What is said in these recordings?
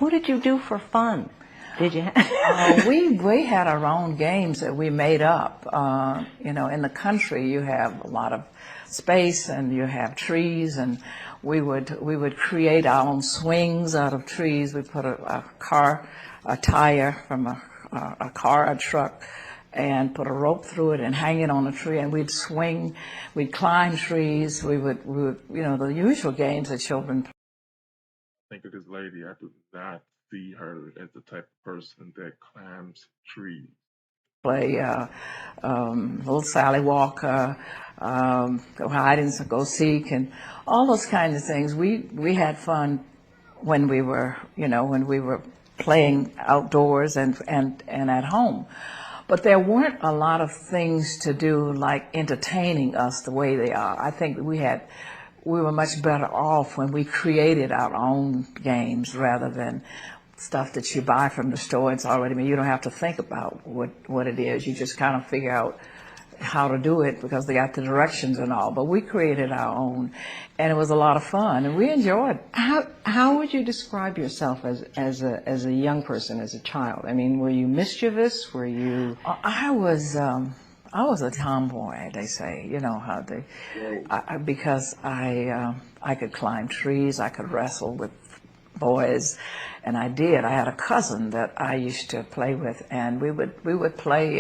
What did you do for fun? Did you? We had our own games that we made up. You know, in the country, you have a lot of space and you have trees, and we would create our own swings out of trees. We put a tire from a car, a truck, and put a rope through it and hang it on a tree, and we'd swing, we'd climb trees, we would, you know, the usual games that children play. Think of this lady, I do not see her as the type of person that climbs trees. Little Sally Walker, go hide and go seek, and all those kinds of things. We had fun when we were, you know, when we were playing outdoors and at home. But there weren't a lot of things to do like entertaining us the way they are. I think we were much better off when we created our own games rather than stuff that you buy from the store. It's already made. You don't have to think about what it is. You just kind of figure out how to do it because they got the directions and all. But we created our own, and it was a lot of fun, and we enjoyed it. How would you describe yourself as a young person, as a child? I mean, were you mischievous? Were you? I was a tomboy, they say. You know how they, because I could climb trees, I could wrestle with boys, and I did. I had a cousin that I used to play with, and we would play,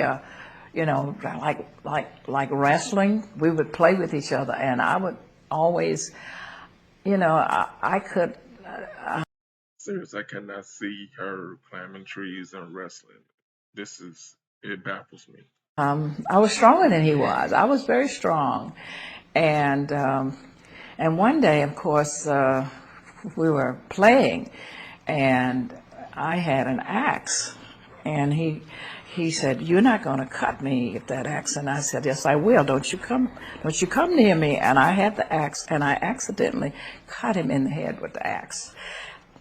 you know, like wrestling. We would play with each other, and I would always, you know, I could. Seriously, I cannot see her climbing trees and wrestling. It baffles me. I was stronger than he was. I was very strong, and one day, of course, we were playing, and I had an axe, and he said, "You're not going to cut me with that axe." And I said, "Yes, I will. Don't you come near me." And I had the axe, and I accidentally cut him in the head with the axe.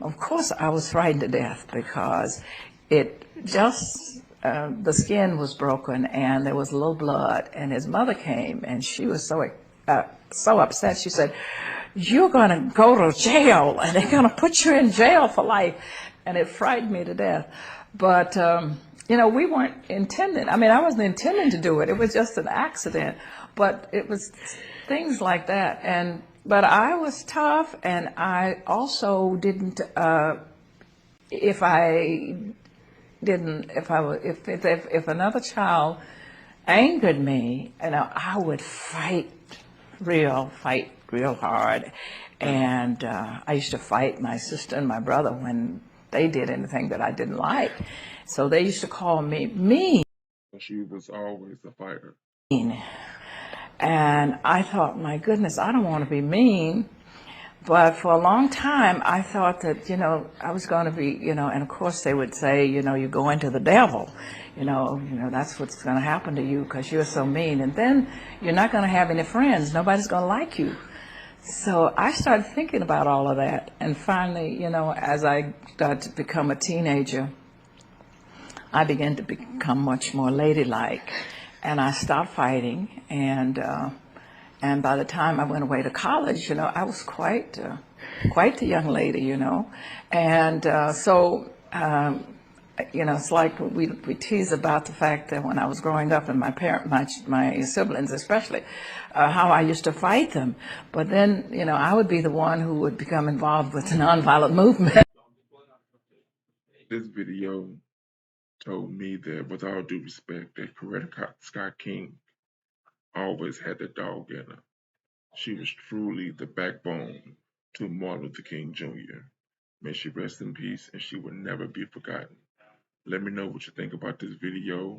Of course, I was frightened to death because it just, the skin was broken and there was a little blood, and his mother came, and she was so upset. She said, "You're going to go to jail, and they're going to put you in jail for life." And it frightened me to death. But, you know, we weren't intending. I mean, I wasn't intending to do it. It was just an accident. But it was things like that. But I was tough, and I also didn't, if another child angered me, you know, I would fight real hard. And I used to fight my sister and my brother when they did anything that I didn't like. So they used to call me mean. She was always a fighter. And I thought, my goodness, I don't want to be mean. But for a long time, I thought that, you know, I was going to be, you know, and of course they would say, you know, you go into the devil, you know, that's what's going to happen to you because you're so mean. And then you're not going to have any friends. Nobody's going to like you. So I started thinking about all of that. And finally, you know, as I started to become a teenager, I began to become much more ladylike. And I stopped fighting. And by the time I went away to college, you know, I was quite the young lady, you know. And you know, it's like we tease about the fact that when I was growing up, and my siblings especially, how I used to fight them. But then, you know, I would be the one who would become involved with the nonviolent movement. This video told me that, with all due respect, that Coretta Scott King always had the dog in her. She was truly the backbone to Martin Luther King Jr. May she rest in peace, and she will never be forgotten. Let me know what you think about this video.